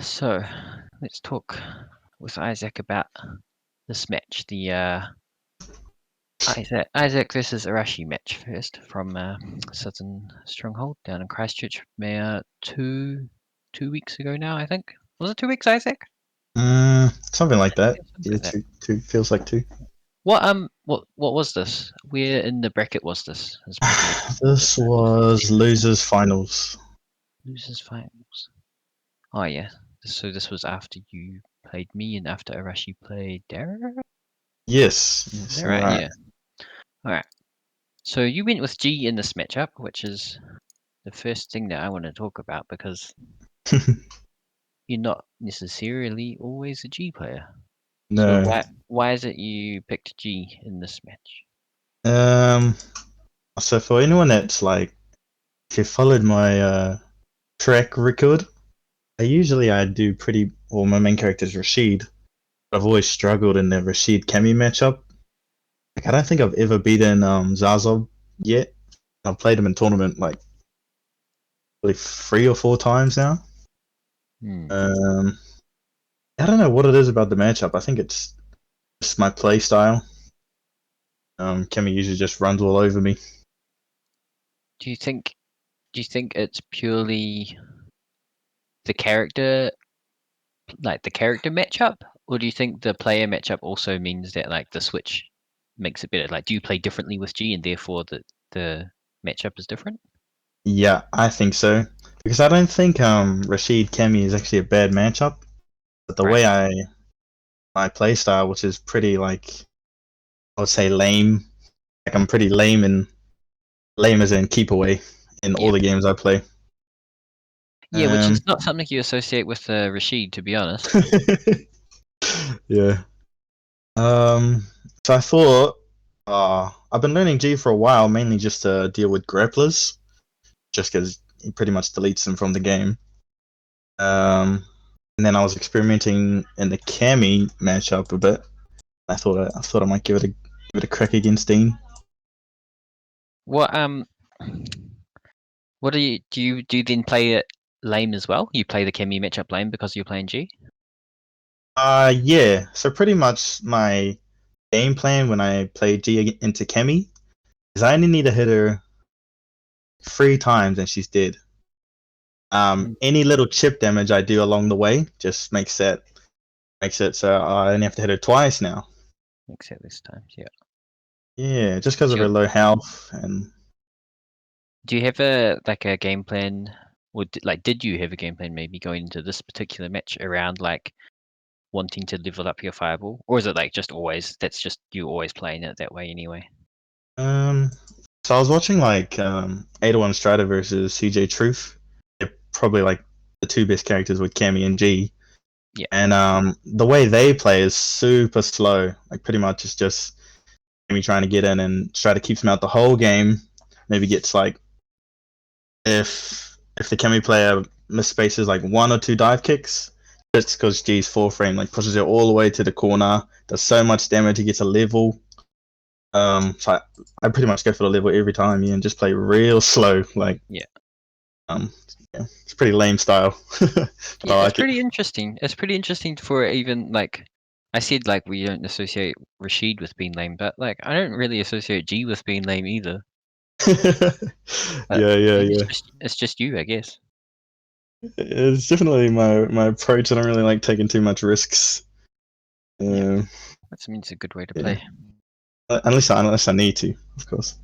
So let's talk with Isaac about this match, the Isaac versus Arahshii match first from Southern Stronghold down in Christchurch, 2 weeks ago now, I think. Was it 2 weeks, Isaac? Something like that. Something Yeah, like that. two feels like two. What was this? Where in the bracket was this? This was losers finals. Losers finals. Oh yeah. So this was after you played me and after Arahshii played Dara? Yes, Is yes, that you're right? right. Yeah. Alright. So you went with G in this matchup, which is the first thing that I want to talk about because you're not necessarily always a G player. So No. why is it you picked G in this match? Um. So for anyone that's like, if you followed my track record, I do pretty. Well, my main character is Rashid. I've always struggled in the Rashid Kemi matchup. Like I don't think I've ever beaten Zazob yet. I've played him in tournament like 3 or 4 times now. Hmm. Um. I don't know what it is about the matchup. I think it's just my play style. Kemi usually just runs all over me. Do you think it's purely the character, like the character matchup, or do you think the player matchup also means that like the switch makes it better? Like, do you play differently with G and therefore the matchup is different? Yeah, I think so. Because I don't think Rashid Kemi is actually a bad matchup. But the Right. way my play style, which is pretty like I would say lame. Like I'm pretty lame as in keep away in all Yeah. the games I play. Yeah, which Um is not something you associate with Rashid, to be honest. Yeah. So I thought I've been learning G for a while, mainly just to deal with grapplers, just because he pretty much deletes them from the game. And then I was experimenting in the Cammy matchup a bit. I thought I might give it a crack against Dean. What what do you then play it lame as well? You play the Kemi matchup lame because you're playing G? Yeah. So pretty much my game plan when I play G into Kemi is I only need to hit her 3 times and she's dead. Mm. Any little chip damage I do along the way just makes it so I only have to hit her twice now. Except this time, yeah. Yeah, just because of So her low health and do you have a game plan, or did you have a game plan maybe going into this particular match around like wanting to level up your fireball, or is it like just always that's just you always playing it that way anyway? um. So I was watching like 801 Strider versus CJ Truth. They're probably like the two best characters with Cammy and G. Yeah. And the way they play is super slow. Like pretty much it's just Cammy trying to get in and Strider keeps him out the whole game. Maybe gets like if the Cammy player misspaces like 1 or 2 dive kicks, it's because G's 4 frame like pushes it all the way to the corner. Does so much damage. He gets a level. So I pretty much go for the level every time, yeah, and just play real slow. Like, Yeah. um, yeah, it's pretty lame style, but Yeah, I it's like it. pretty interesting. It's pretty interesting for even like I said like we don't associate Rashid with being lame, but like I don't really associate G with being lame either. But Yeah, yeah, maybe yeah. it's just you, I guess. It's definitely my approach. I don't really like taking too much risks. Yeah, Um, that means a good way to yeah, play. unless I need to, of course.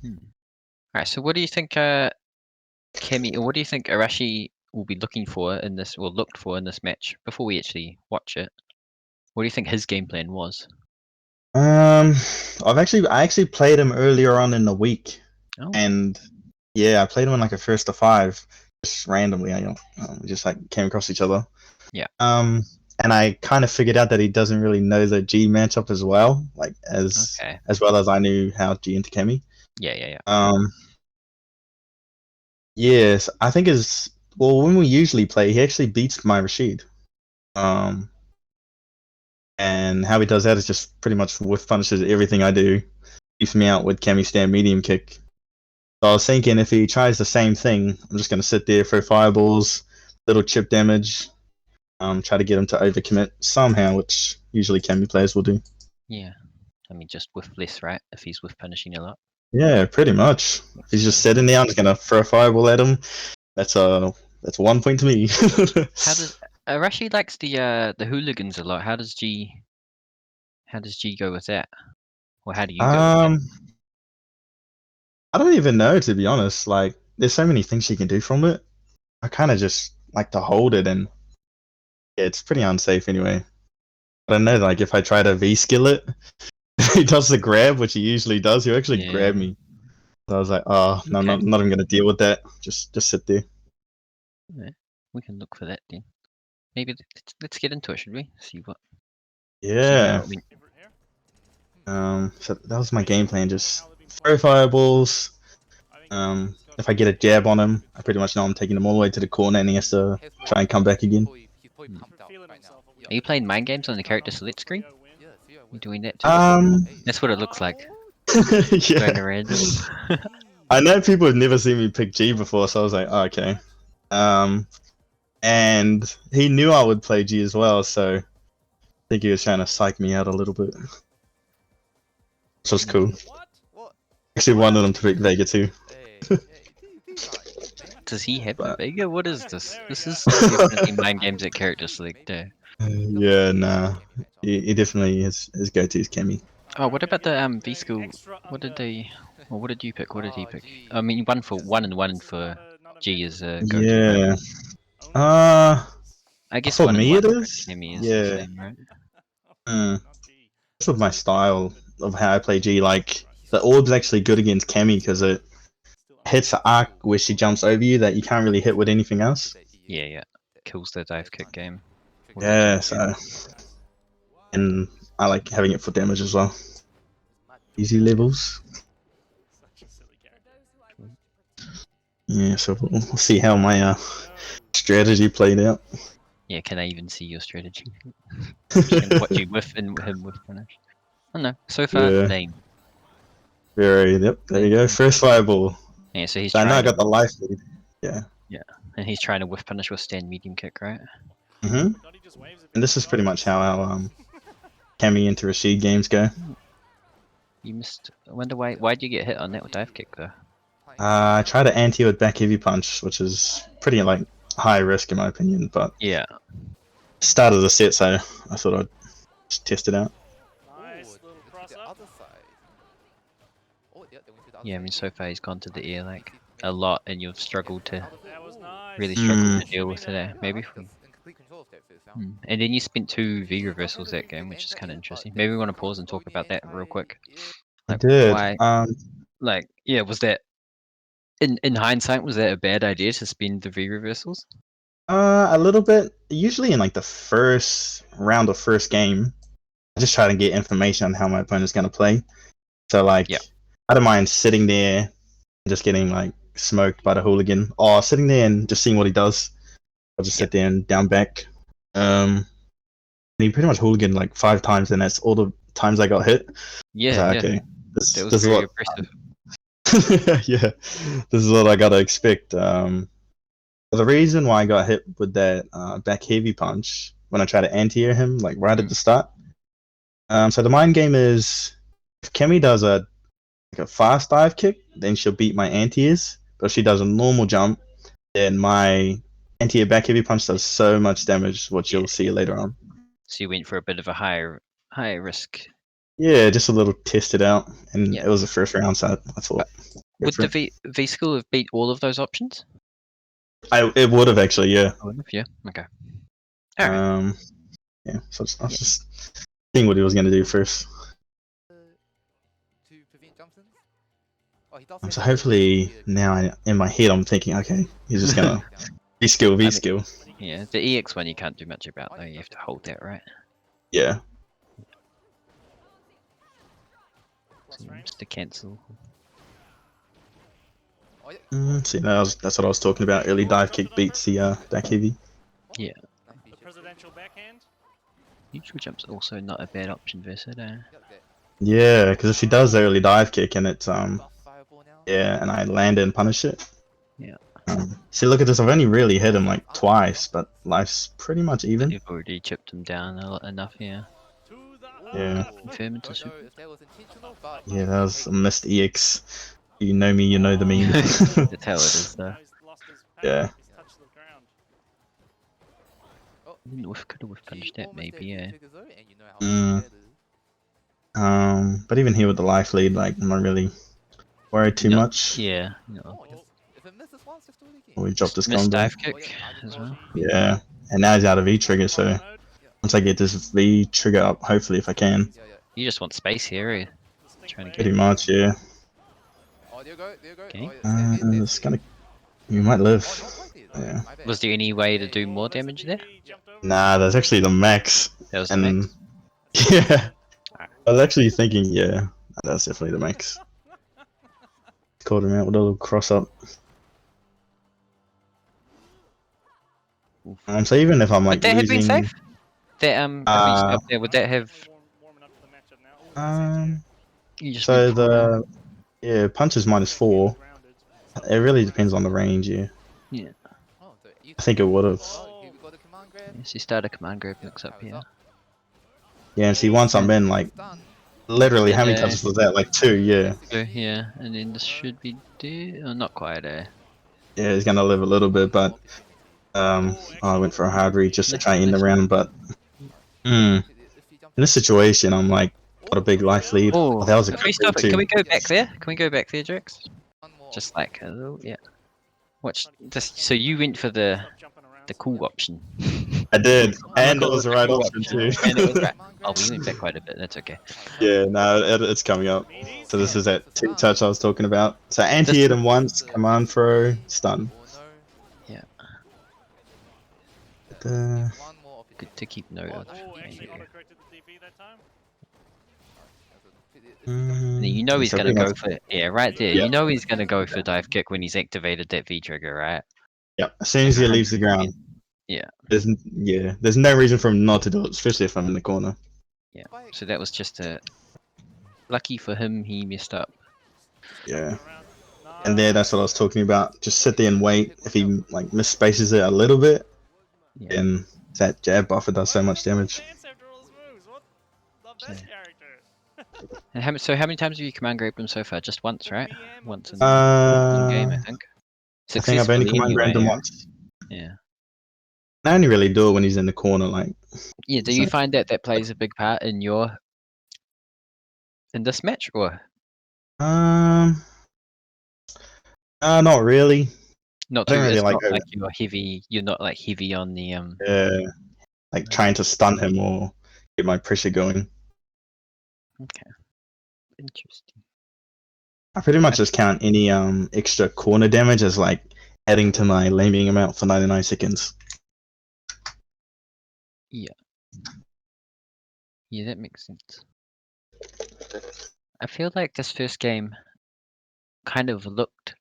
Hmm. All right, so what do you think Kemi, or what do you think Arashi will be looking for in this, or looked for in this match before we actually watch it? What do you think his game plan was? Um, I actually played him earlier on in the week, Oh, and yeah, I played him in like a first to five, just randomly. We just like came across each other. yeah. Um, and I kind of figured out that he doesn't really know the G matchup as well, like Okay. as well as I knew how G into Kemi. Yeah, yeah, yeah. Um, yes, I think is well when we usually play, he actually beats my Rashid. Um, and how he does that is just pretty much with punishes everything I do, keeps me out with Kemi stand medium kick. So I was thinking if he tries the same thing, I'm just gonna sit there, throw fireballs, little chip damage, Try to get him to overcommit somehow, which usually Cammy players will do. Yeah. I mean, just with less, right? If he's with punishing a lot. Yeah, pretty much. If he's just sitting there, I'm just gonna throw a fireball at him. That's 1 point to me. How does Arahshii likes the hooligans a lot? How does G go with that? Or how do you go with that? I don't even know, to be honest. Like, there's so many things you can do from it. I kind of just like to hold it, and yeah, it's pretty unsafe anyway. I don't know, like if I try to V skill it, he does the grab, which he usually does. He'll actually grab Yeah. me. So I was like, oh no, Okay. not even gonna deal with that. Just sit there. Yeah. We can look for that then. Maybe let's get into it, should we? See how Yeah. it went. So that was my game plan. Just throw fireballs. If I get a jab on him, I pretty much know I'm taking him all the way to the corner, and he has to try and come back again. Are you playing mind games on the character select screen? You doing that too? That's what it looks like. Going Yeah. around. I know people have never seen me pick G before, so I was like, oh, okay. And he knew I would play G as well, so I think he was trying to psych me out a little bit, which was cool. Actually wanted him to pick Vega too. Does he have a Vega? What is this? This is definitely mind games at character select. Yeah, nah. He definitely his go-to is Cammy. Oh, what about the V school? What did they? Well, what did you pick? What did he pick? I mean, one and one for G is a go-to, right? Yeah. I guess For 1 and me it 1 for is. Cammy is the Yeah. same, right? That's with my style of how I play G. Like the orb's actually good against Cammy because it hits the arc where she jumps over you that you can't really hit with anything else. Yeah. Kills the dive kick game. Yeah, so and I like having it for damage as well. Easy levels. Yeah, so we'll see how my strategy played out. Yeah, can I even see your strategy? Just gonna watch you whiff and him whiff finish. Oh no, so far Yeah. lame. Yep, there you go. First fireball. Yeah, so he's I know I trying to got the life lead. Yeah. and he's trying to whiff punish with stand medium kick, right? And this is pretty much how our Cammy into Rashid games go. You missed. I wonder why'd you get hit on that dive kick though? I try to anti with back heavy punch, which is pretty like high risk in my opinion, but Yeah. start of the set, so I thought I'd just test it out. Yeah, I mean so far he's gone to the air like a lot and you've struggled to to deal with it. Maybe and then you spent 2 V reversals that game, which is kinda interesting. Maybe we want to pause and talk about that real quick. I Like did. why was that in hindsight, was that a bad idea to spend the V reversals? A little bit. Usually in like the first round of first game, I just try to get information on how my opponent's gonna play. So like, I don't mind sitting there and just getting like smoked by the hooligan, or sitting there and just seeing what he does. I'll just sit there and down back. And he pretty much hooligan like 5 times, and that's all the times I got hit. Yeah, like, okay, that was this is very what impressive. yeah, this is what I gotta expect. The reason why I got hit with that back heavy punch when I try to anti-air him, like right at the start. So the mind game is if Kemi does a fast dive kick, then she'll beat my anti-airs. But if she does a normal jump, then my anti-air back heavy punch does so much damage, which you'll see later on. So you went for a bit of a higher risk. Yeah, just a little test it out, and it was the first round, so I thought. Would the V school have beat all of those options? It would have actually, yeah. Yeah. Okay. All right. Yeah. So I was just seeing what he was gonna do first. So hopefully now in my head I'm thinking, okay, he's just gonna V skill. Yeah, the EX one you can't do much about though. You have to hold that, right? Yeah. So just to cancel. See, that's what I was talking about. Early dive kick beats the back heavy. Yeah. Neutral jump's also not a bad option versus it. Yeah, because if she does the early dive kick and it's yeah, and I land it and punish it. Yeah. See, look at this. I've only really hit him like twice, but life's pretty much even. You've already chipped him down enough, yeah. Yeah. Confirm into Don't know super. if that was intentional, but Yeah, that was a missed EX. You know me, you know the meme. That's how it is, though. Yeah. oh, Could have whiff he punched that, almost maybe, there yeah. triggers though, and you know how Mm. tricky that is. But even here with the life lead, like, I'm not really worried too No, much. yeah, no. Oh, just if it misses once, just do it again. We dropped this Missed combo. dive Oh, kick yeah, I just as got well. Yeah. And now he's out of V trigger, so Yeah, once I get this V trigger up, hopefully if I can. yeah, yeah. You just want space here, eh? Trying to Pretty get. much, yeah. Oh, there you go, there you go. Okay. Oh, yeah, It's gonna. You might live. Oh, not quite there. Yeah. My bad. Was there any way to Yeah, do yeah. more damage there? Nah, that's actually the max. That was the And max. yeah, I was actually thinking, yeah, that's definitely the max. Called him out with a little cross up. Oof. So even if I'm Would like that have been losing, safe? That if you stopped there, would that have? um, You just so went for the punch is -4. It really depends on the range. Yeah, yeah. Oh, so you I think it would have. Oh, here we got the command grab. Yes, you start a command grab Yeah, mix up power's here. up. Yeah, and see, once I'm in, like, Stun. literally, Get how many there. touches was that? Like 2. Yeah, So yeah, and then this should be there. Oh, not quite. yeah, he's gonna live a little bit, but I went for a hard read just to try and end the round, but in this situation, I'm like, got a big life lead. Oh, That was a if we good stop read it, can too. we go back there? Can we go back there, Drax? One more. Just like a little, yeah. Watch this. So you went for the cool option. I did, and it Cool was the right cool option too. And it was right. Oh, we went back quite a bit. That's okay. Yeah, no, it's coming up. So this is that two touch I was talking about. So anti-hit him once, command throw, stun. Yeah. Uh, One more opportunity. Good to keep note of. And you know he's so gonna pretty go much- for right there. Yeah. You know he's gonna go for dive kick when he's activated that V trigger, right? Yeah, as soon as he leaves the ground. Yeah. There's no reason for him not to do it, especially if I'm in the corner. Yeah. So that was just a lucky for him. He messed up. Yeah. And there, that's what I was talking about. Just sit there and wait. If he like misspaces it a little bit, Yeah. then that jab buffer does so much damage. And how many times have you command grabbed him so far? Just once, right? Once in Uh, one game, I think. I think I've only Successfully command grabbed him anyway, once. yeah. I only really do it when he's in the corner, like. Yeah. Do you find that plays a big part in this match, or Not really. not I too? don't really It's like not over. like you're heavy. You're not like heavy on the Like trying to stun him or get my pressure going. Okay. Interesting. I pretty much just count any extra corner damage as like adding to my lane being amount for 99 seconds. Yeah, that makes sense. I feel like this first game kind of looked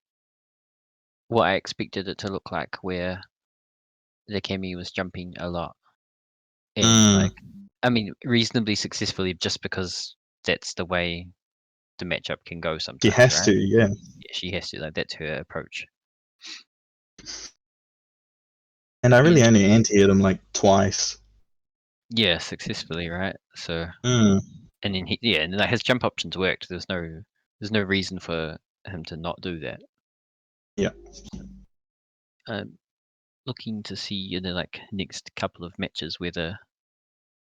what I expected it to look like, where the Kemi was jumping a lot. And like, I mean, reasonably successfully, just because that's the way the matchup can go sometimes. She has right? to, yeah. Yeah, she has to. Like, that's her approach. And I really only anti-hit him like twice. Yeah, successfully, right? So, Mm. and then and like his jump options worked. There's no reason for him to not do that. Yeah. Looking to see in the like next couple of matches whether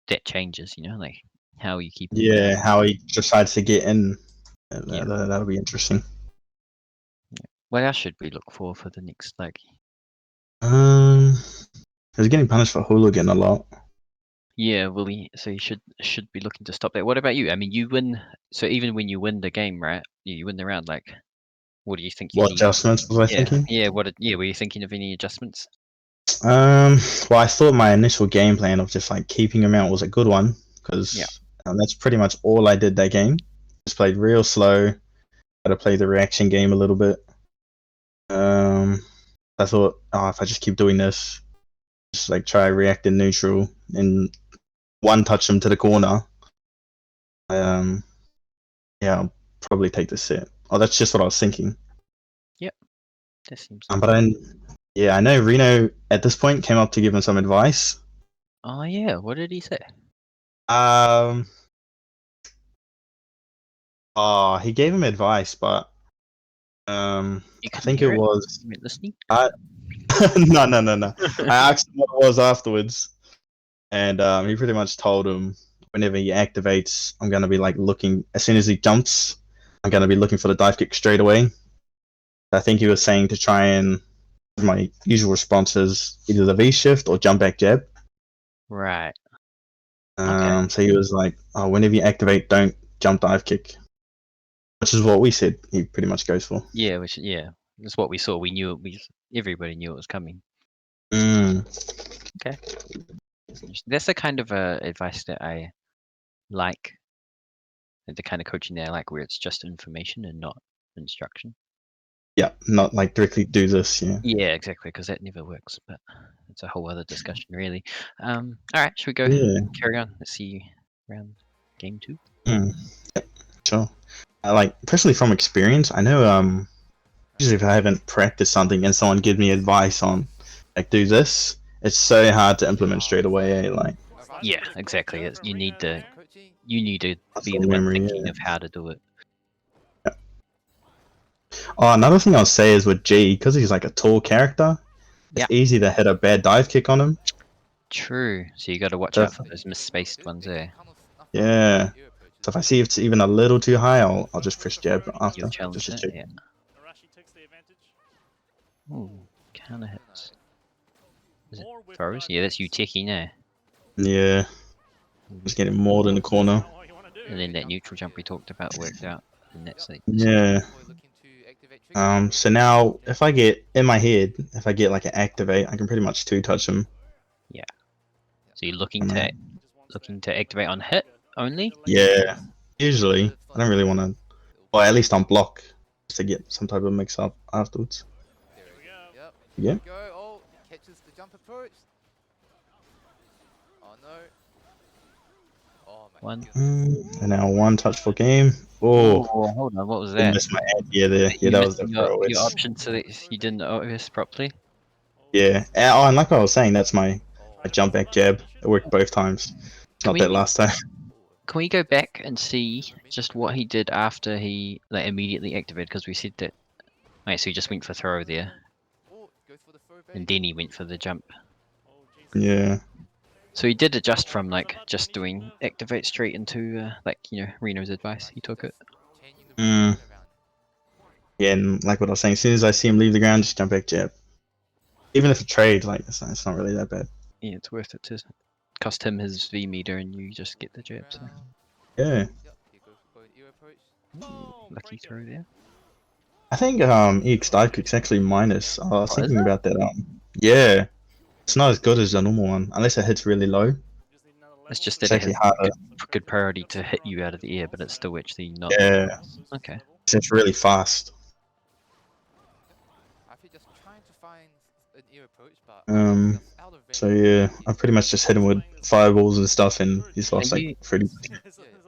that changes. You know, like how you keep. Yeah, how he decides to get in. Yeah. That'll be interesting. What else should we look for the next like? He's getting punished for hooligan a lot. Yeah, well, so you should be looking to stop that. What about you? I mean, you win. So even when you win the game, right? You win the round. Like, what do you think you What need? adjustments was I thinking? Yeah. Were you thinking of any adjustments? Well, I thought my initial game plan of just like keeping him out was a good one because that's pretty much all I did that game. Just played real slow. Got to play the reaction game a little bit. I thought, if I just keep doing this, just like try react in neutral and one touch him to the corner. Yeah, I'll probably take the set. Oh, that's just what I was thinking. That seems. But I know Reno at this point came up to give him some advice. Oh yeah, what did he say? He gave him advice, but You I couldn't think it hear it? was You weren't listening? no. I asked him what it was afterwards, and he pretty much told him whenever he activates, I'm gonna be like looking as soon as he jumps, I'm gonna be looking for the dive kick straight away. I think he was saying to try and my usual response is either the V shift or jump back jab. Right. Okay. So he was like, oh, whenever you activate, don't jump dive kick, which is what we said he pretty much goes for. Yeah, that's what we saw. We knew it. Everybody knew it was coming. Okay. That's the kind of advice that I like. The kind of coaching that I like, where it's just information and not instruction. Yeah, not like directly do this. Yeah. Yeah, exactly, because that never works. But it's a whole other discussion, really. All right, should we go Yeah. carry on? Let's see round game 2. Yep. Sure. I like personally from experience. I know. Usually if I haven't practiced something and someone gives me advice on like do this, it's so hard to implement straight away. Like Yeah, exactly. You need to be muscle the one memory. thinking Yeah. of how to do it. Oh, another thing I'll say is with G, because he's like a tall character, it's Yeah. easy to hit a bad dive kick on him. True. So you got to watch So out for those misspaced ones there. yeah. So if I see it's even a little too high, I'll just press jab after. You'll challenge Just it. to check. Yeah. Ooh, counter hits. Is it throws? Yeah, that's you techie now. Yeah. Just getting mauled in the corner. And then that neutral jump we talked about worked out. And that's like Yeah. So now if I get in my head, if I get like an activate, I can pretty much two touch him. yeah. So you're looking to activate on hit only? Yeah. Usually, I don't really want to, or at least on block, just to get some type of mix up afterwards. There we go. Yep. Yeah. Go. Oh, catches the jump approach. Oh no. Oh my One. goodness. And now one touch for game. Oh, Hold on, what was I that? missed my anti there. Yeah, You that was missed the your, pro. your It's, option so that you didn't OS properly? yeah. And like I was saying, that's my jump back jab. It worked both times. Can Not that we last time. can we go back and see just what he did after he like immediately activated? Because we said that. Right, so he just went for throw there, Oh, goes for the throw and bait. then he went for the jump. Yeah. So he did adjust from like just doing activate straight into like Reno's advice. He took it. Changing the Mm. rotation around. Yeah, and like what I was saying, as soon as I see him leave the ground, just jump back jab. Even if it trades, like it's not really that bad. Yeah, it's worth it to cost him his V meter, and you just get the jab. So Yeah. Yep, here goes for an ear approach. lucky throw there. I think EX dive kick's actually minus. I was Oh, is thinking it? about that. Yeah, it's not as good as the normal one unless it hits really low. It's just It's that it actually has harder. good priority to hit you out of the air, but it's still actually not. Yeah, Okay. it's really fast. I feel just trying to find an ear approach, but Um, just out of range. So yeah, I pretty much just hit him with fireballs and stuff, and he's lost Are like you- 30.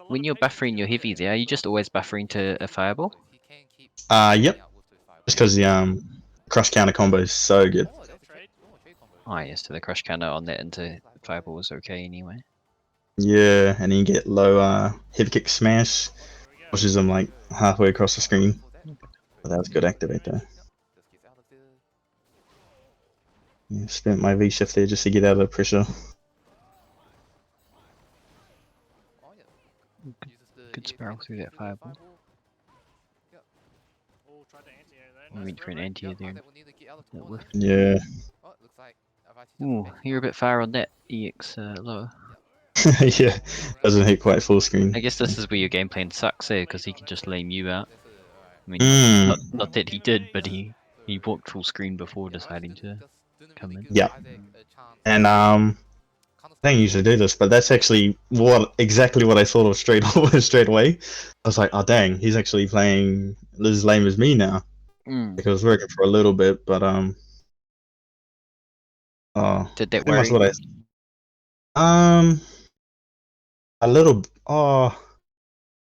When you're buffering your heavy there, are you just always buffering to a fireball? He can keep Yep. out with the fireball. Just because the crush counter combo is so good. Oh, that's a trade. Oh, trade combo. Oh yes, so the crush counter on that into fireball was okay anyway. Yeah, and then you get low heavy kick smash, pushes him like halfway across the screen. But that was good activate there. Just gets out of the Yeah, spent my V shift there just to get out of the pressure. oh yeah. Uses the Good ear spiral kick through to that the fireball. Yep. We went for an anti Yep, there. that will need to get out of the That corner. whiffed. Yeah. Oh, looks like Arahshii just Ooh, backing you're a up. bit far on that EX lower. Yeah, doesn't hit quite full screen. I guess this is where your game plan sucks, eh? Because he can just lame you out. That's alright. I mean, Mm. not that he did, but he walked full screen before deciding to. come in. Yeah. And I don't usually do this, but that's actually exactly what I thought of straight away. I was like, oh dang, he's actually playing as lame as me now. Mm. Because it was working for a little bit, but Did that pretty much worry? what a little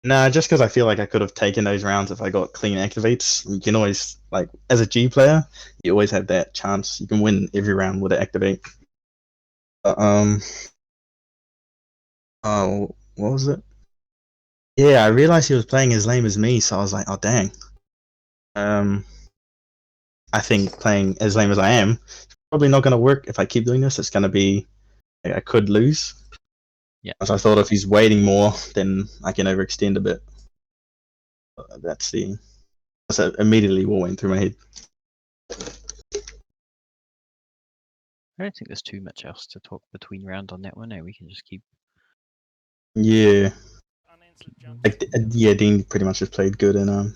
Nah, just because I feel like I could have taken those rounds if I got clean activates. You can always, like, as a G player, you always have that chance. You can win every round with an activate. But, oh, what was it? Yeah, I realized he was playing as lame as me, so I was like, oh dang. I think playing as lame as I am is probably not gonna work if I keep doing this. It's gonna be, I could lose. Yeah. So I thought if he's waiting more, then I can overextend a bit. That's immediately what went through my head. I don't think there's too much else to talk between round on that one. We can just keep. Yeah. Like, yeah, Dean pretty much just played good, and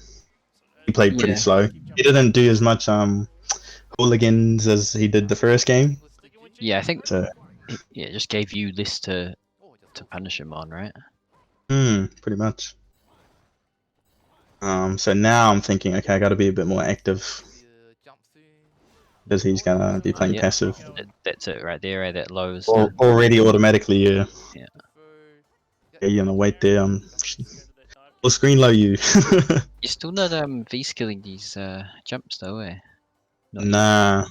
he played pretty Yeah. slow. He didn't do as much hooligans as he did the first game. Yeah, I think. So, Yeah, it just gave you this to punish him on, right? pretty much. So now I'm thinking, okay, I got to be a bit more active because he's gonna be playing Yeah. passive. That's it right there. Right? That lows. Already automatically, yeah. Yeah. Yeah, you're gonna wait there. We'll screen low you. You're still not V-skilling these jumps though, eh? Not yet. Nah.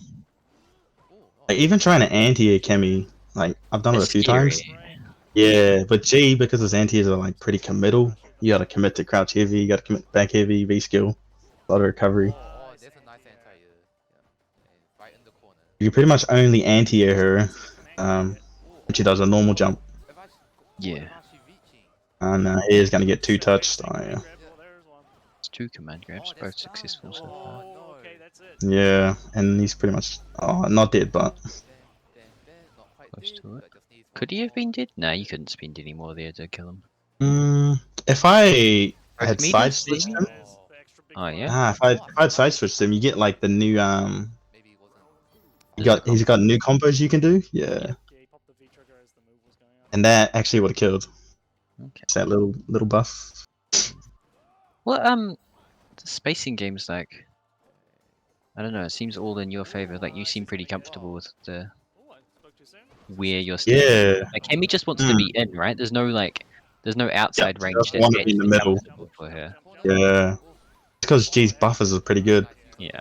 Like, even trying to anti-air Kemi, like I've done it a It's few scary. times. Yeah, but G, because his anti-airs are like pretty committal, you gotta commit to crouch heavy, you gotta commit to back heavy, V-skill, a lot of recovery. Oh, that's a nice anti. Yeah. Right in the corner. You pretty much only anti-air her when she does a normal jump. Yeah. And he is gonna get 2 touched. Oh, yeah. It's 2 command grabs, both successful so far. Yeah, and he's pretty much not dead, but Close to it. Could he have been dead? Nah, you couldn't spend any more there to kill him. if I Both had mediums, side switched maybe? him, Oh yeah. if I'd side switched him, you get like the new he's got new combos you can do. Yeah, and that actually would have killed. Okay. It's that little buff. Well, the spacing games like. I don't know. It seems all in your favor. Like you seem pretty comfortable with the where you're standing. Yeah. Like Kemi just wants to be in, right? There's no outside range just that's want to be in the actually middle. comfortable for her. Yeah, because G's buffers are pretty good. Yeah.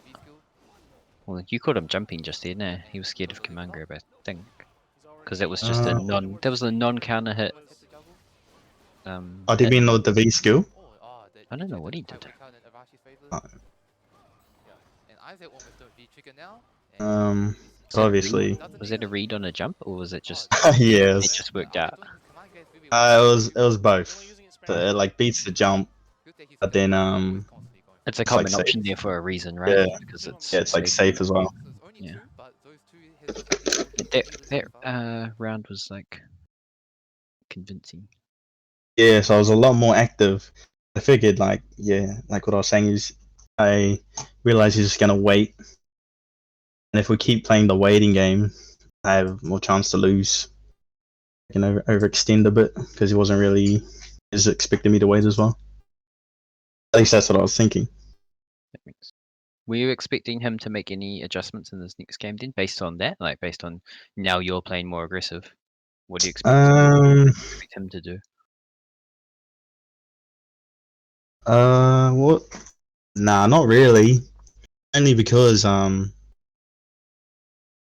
Well, you caught him jumping just then. Nah, he was scared of command grab, I think, because that was just a non. That was a non-counter hit. Oh, do you mean with the V skill? I don't know what he did. Obviously. Was it a read on a jump, or was it just? Yes. It just worked out. It was both. So it like beats the jump, but then It's a it's, like, common safe. option there for a reason, right? Yeah. Because It's like safe as well. Yeah. That round was like convincing. Yeah, so I was a lot more active. I figured like what I was saying is I realized he's just gonna wait. And if we keep playing the waiting game, I have more chance to lose. I can overextend a bit because he wasn't really expecting me to wait as well. At least that's what I was thinking. Were you expecting him to make any adjustments in this next game then, based on that? Like based on now you're playing more aggressive? What do you expect him to do? What? Nah, not really. Only because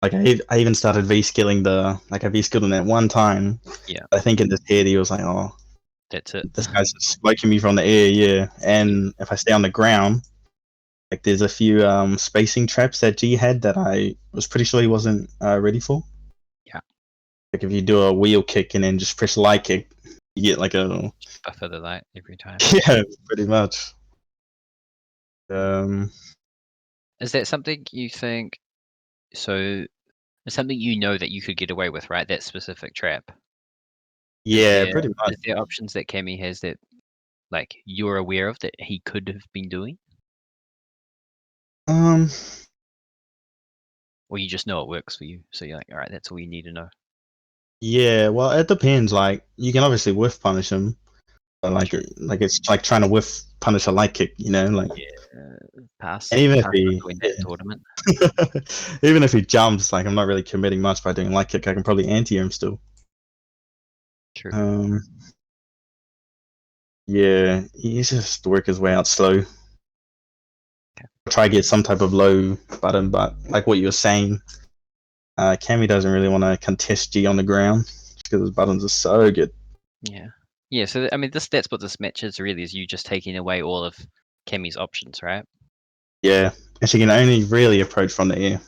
like I even started V-skilling I V-skilled him at one time. Yeah. I think in his head he was like, oh, that's it. This guy's smoking me from the air, yeah. And if I stay on the ground, like there's a few spacing traps that G had that I was pretty sure he wasn't ready for. Yeah. Like if you do a wheel kick and then just press light kick, you get like a buffer the light every time. Yeah, pretty much. Is that something you think? So, it's something you know that you could get away with, right? That specific trap. Yeah, pretty much. Is there options that Kemi has that, like, you're aware of that he could have been doing? Or you just know it works for you, so you're like, all right, that's all you need to know. Yeah, well, it depends. Like, you can obviously whiff punish him, but like, it's like trying to whiff punish a light kick, you know, like. Pass. And even if tournament. even if he jumps, like I'm not really committing much by doing light kick. I can probably anti him still. True. Yeah, he's just work his way out slow. Try to get some type of low button, but like what you were saying, Cammy doesn't really want to contest G on the ground because his buttons are so good. Yeah. Yeah, so I mean that's what this match is really, is you just taking away all of Kemi's options, right? Yeah, and she can only really approach from the air.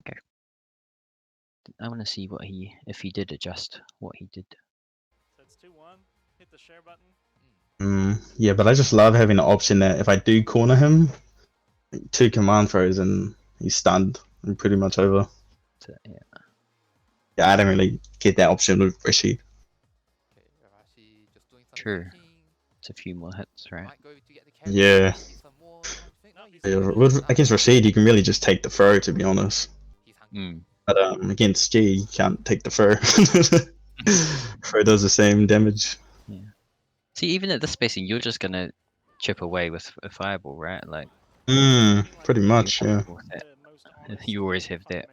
Okay. I want to see what if he did adjust what he did. So it's 2-1. Hit the share button. Yeah, but I just love having the option that if I do corner him, 2 command throws and he's stunned and pretty much over. So, yeah. Yeah, I don't really get that option with Rashid. Okay, Arahshii just doing some True. thinking. It's a few more hits, right? Might go to get the carry. Yeah. Get some more. I think, no, he's Yeah, hungry. with, against Rashid, you can really just take the throw, to be honest. He's hungry. But against G, you can't take the throw. Throw does the same damage. Yeah. See, even at this spacing, you're just gonna chip away with a fireball, right? Like, Pretty much, yeah. with that. You always have that.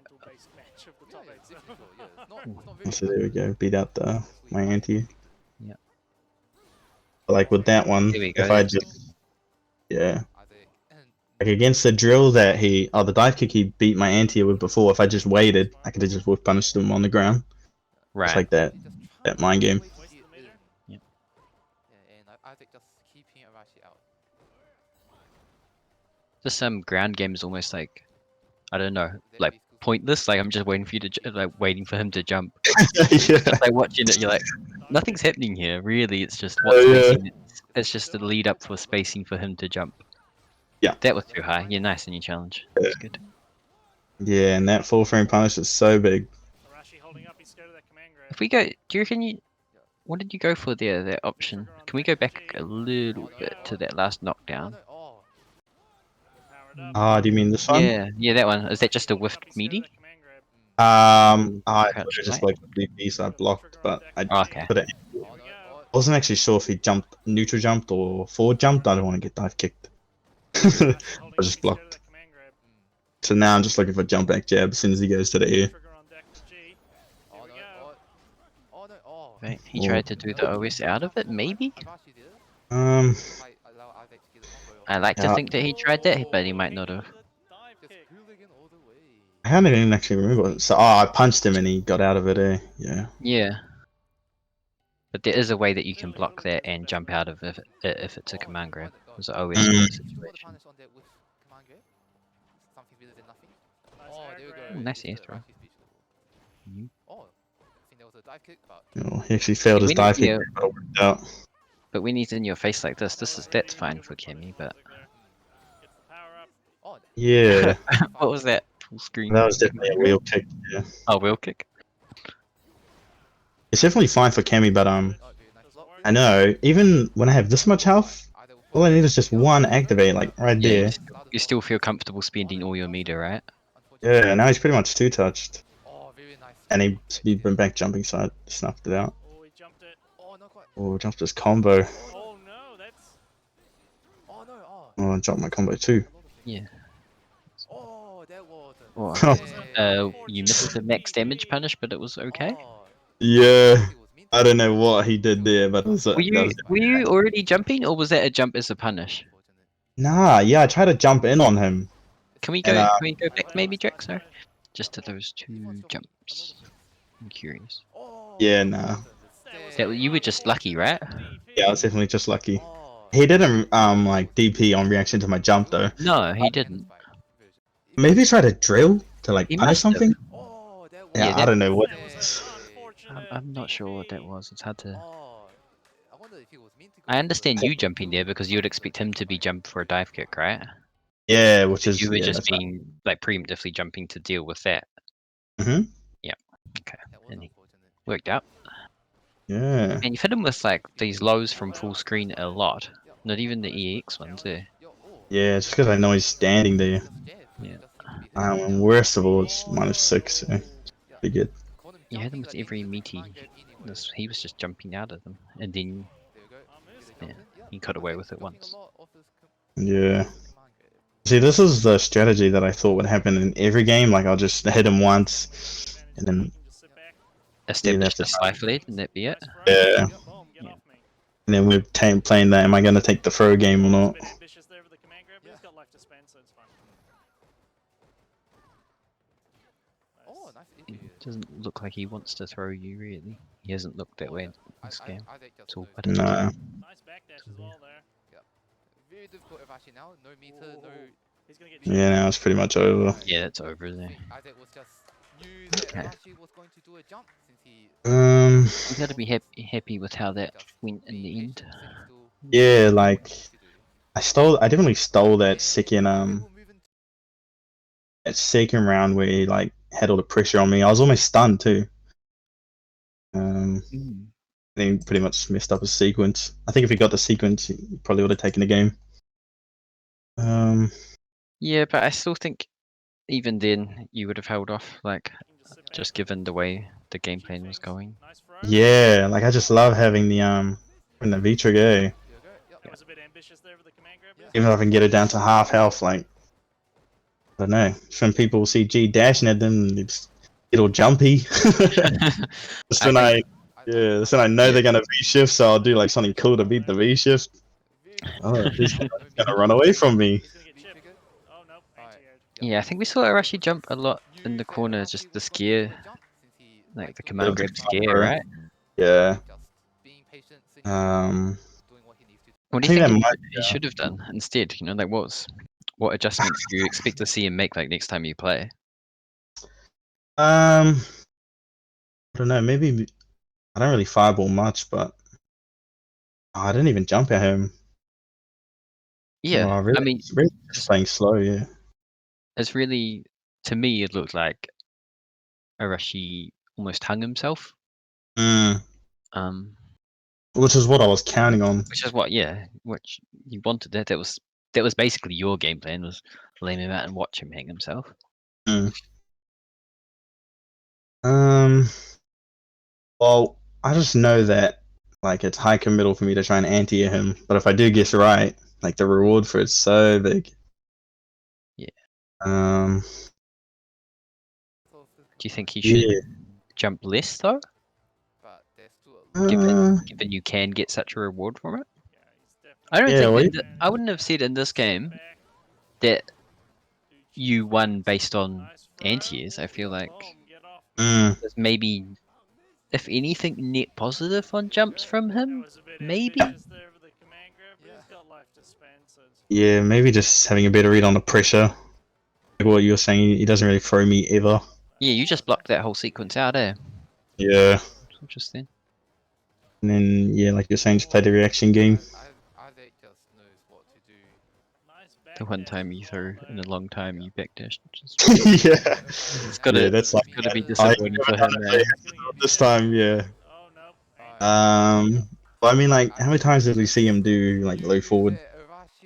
So there we go, beat out my anti. Yeah. Like with that one, There we go, if I that's just, yeah. Like against the drill that the dive kick he beat my anti with before, if I just waited, I could have just whiff punished him on the ground. Right. It's like that mind game. Yep. And Isaac just keeping Arahshii out. Just some ground game is almost like, I don't know, like pointless. Like I'm just waiting for you to, waiting for him to jump. Yeah. Just like watching it, you're like, nothing's happening here. Really, it's just Oh, yeah. it's just the lead up for spacing for him to jump. Yeah. That was too high. You're nice in your challenge. That's good. Yeah, and that full frame punish is so big. Arahshii holding up, he's scared of that command grab. If we go, do you reckon you? What did you go for there? That option? Can we go back a little bit to that last knockdown? Powered up. Ah, do you mean this one? Yeah, yeah, that one. Is that just a whiffed meaty? I just like the piece I blocked, but I Okay. put it. I wasn't actually sure if he jumped, neutral jumped, or forward jumped. I don't want to get dive kicked. I just blocked. So now I'm just looking for jump back jab as soon as he goes to the air. Right. He tried to do the OS out of it, maybe? Um, I like to Yeah. think that he tried that, but he might not have. I can't even actually remember. So, I punched him and he got out of it. Yeah. Yeah. But there is a way that you can block that and jump out of it if it's a command grab. There's an OS Mm. situation. Oh, there we go. Ooh, nice air throw. Mhm. Oh, I think there was a dive kick, but He actually failed his We need- dive kick, yeah. but it worked out. But when he's in your face like this, that's fine for Kemi, but oh, Yeah, what was that? Full screen. that was definitely a wheel kick. Yeah, Oh, wheel kick. it's definitely fine for Cammy, but oh, very nice block. I know even when I have this much health, all I need is just one activate, like right Yeah, there. you still feel comfortable spending all your meter, right? Yeah, now he's pretty much two touched, Oh, very nice. and he went back jumping, so I snuffed it out. Oh, he jumped it. Oh, not quite. Oh, jumped his combo. Oh no, that's. Oh, no. Oh. Oh, I jumped my combo too. Yeah. Oh, that was. Oh, Yeah. you missed the max damage punish, but it was okay. Oh, Yeah, he was meant to I don't know what he did there, but it was, Were you already jumping, or was that a jump as a punish? Nah, yeah, I tried to jump in on him. Can we go? And, Can we go back, maybe, Drax? Sorry, just to those two jumps. I'm curious. Oh, Yeah, nah. That you were just lucky, right? Yeah, I was definitely just lucky. Oh. He didn't like DP on reaction to my jump though. No, he didn't. Maybe he tried to drill to like He punish must have. something. Oh, that was. Yeah, Yeah, I that- don't know what. I'm not sure what that was. It's hard to. Oh, I wonder if he was meant to go I for understand the- you jumping there because you would expect him to be jumped for a dive kick, right? Yeah, which is You were yeah, just that's right. being like preemptively jumping to deal with that. Mhm. Okay, That was and he unfortunate. worked out. Yeah. And you've hit him with like these lows from full screen a lot. Not even the EX ones there. Yo, oh, Yeah, it's because I know he's standing there. just jab. Yeah. Just need to be there. And worst of all, it's -6, so pretty good. Caught him You had him jumping with like every into the meaty. command grab anyway. He was just jumping out of them, and then There we go. Yeah, Get it jumping. he got away Okay, with it cooking a once. lot of his Yeah. command grab. See, this is the strategy that I thought would happen in every game. Like, I'll just hit him once, and then Establish the that's slife lead, and that be it. Yeah. And then we're playing that. Am I going to take the throw game or A not? bit ambitious there with the command grab, but he's got life to spend, so it's fine. Oh, nice It interview. doesn't look like he wants to throw you, really. He hasn't looked that way in this game. Isaac just It's all knows. buttons. Nah. Nice backdash as well there. Very difficult Arahshii now. No meter, no. He's gonna get Yeah, now it's pretty much over. Yeah, it's over I there. think Isaac was just knew that Okay. Arahshii was going to do a jump since he. You got to be happy with how that went in the end. Yeah, like I definitely stole that second round where he like had all the pressure on me. I was almost stunned too. Mm. He pretty much messed up his sequence. I think if he got the sequence, he probably would have taken the game. Yeah, but I still think even then you would have held off, like just given the way the game plan was going. Nice throw. Yeah, like I just love having the V trigger. That was a bit ambitious there with the command grab. but Even if I can get it down to half health, like I don't know. When people see G dashing at them, it's get all jumpy. That's when that's when I know they're gonna V shift, so I'll do like something cool to beat the V shift. Oh, this guy's gonna run away from me. He's gonna get chipped. Oh no, anti-aired. Yeah, I think we saw Arahshii jump a lot in the corner, just the scare, like the command grab scare, right? Yeah. What do I you think think that he should have done instead? You know, like what adjustments do you expect to see him make like next time you play? I don't know. Maybe I don't really fireball much, but I didn't even jump at him. Yeah, Oh, really, I mean, really just playing slow. Yeah. it's really, to me, it looked like Arahshii almost hung himself. Which is what I was counting on. Which is which you wanted. That was basically your game plan, was lay him out and watch him hang himself. Well, I just know that like it's high committal for me to try and anti him, but if I do guess right, like the reward for it's so big. Yeah. Um. Do you think he should jump less though? Given you can get such a reward from it. I don't think I wouldn't have said in this game that you won based on anti-airs. I feel like there's maybe, if anything, net positive on jumps from him. Maybe. Yeah, maybe just having a better read on the pressure. Like what you were saying, he doesn't really throw me ever. Yeah, you just blocked that whole sequence out, eh? Yeah. Interesting. And then yeah, like you're saying, just play the reaction game. The one time you threw in a long time you backdashed. Yeah. It's gotta, that's like gotta be disappointing for him, man. This time, yeah. But I mean, like, how many times did we see him do like low forward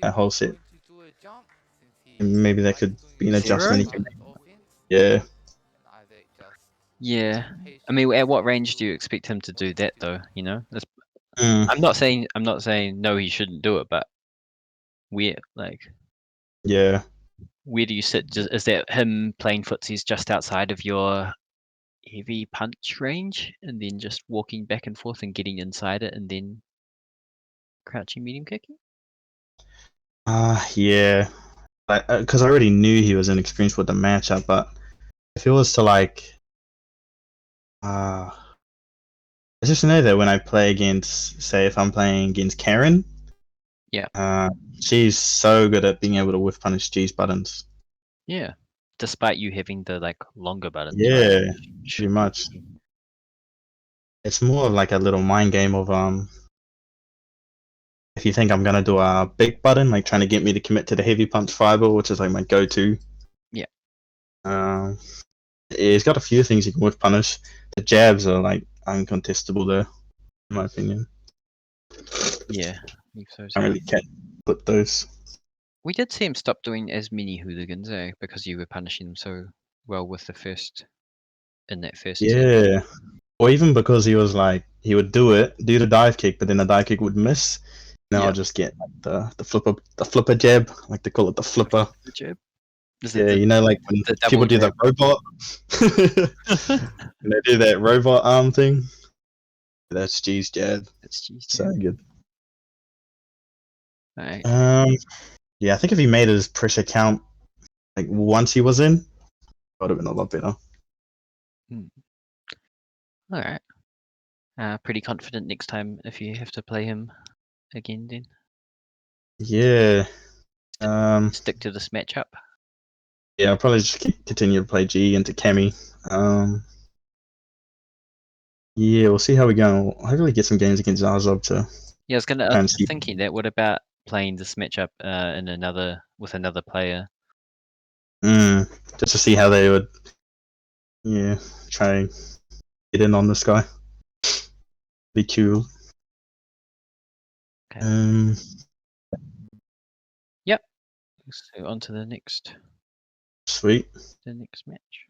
that whole set? And maybe that could be an adjustment. He can make. Yeah. Yeah. I mean, at what range do you expect him to do that, though? You know, I'm not saying no, he shouldn't do it, but where do you sit? Is that him playing footsies just outside of your heavy punch range, and then just walking back and forth and getting inside it, and then crouching medium kicking? Yeah. Because I already knew he was inexperienced with the matchup, but if it was to like, I just know that when I play against, say, if I'm playing against Karen, she's so good at being able to whiff punish G's buttons. Yeah, despite you having the like longer buttons. Yeah, right? pretty much. It's more of like a little mind game of if you think I'm gonna do a big button, like trying to get me to commit to the heavy punch fiber, which is like my go-to. Yeah. He's got a few things he can whiff punish. The jabs are like uncontestable there, in my opinion. Yeah, I think so. I really can't put those. We did see him stop doing as many hooligans, because you were punishing them so well with the first set. Yeah. Or even because he was like, he would do the dive kick, but then the dive kick would miss. Now I'll just get like the flipper jab, like they call it the flipper. The jab. Yeah, you know, like when people do the robot, when they do that robot arm thing. That's G's jab. That's G's so jab. good. Right. Yeah, I think if he made his pressure count like once he was in, would have been a lot better. All right. Pretty confident next time if you have to play him again. Then Yeah. stick to this matchup. Yeah, I'll probably just continue to play G into Kemi. Yeah, we'll see how we go. I'll hopefully get some games against Zazob to Yeah, I was try and see. thinking that. What about playing this matchup with another player? Just to see how they would, yeah, try and get in on this guy. Be cool. Okay. Yep. So on to the next Sweet. match.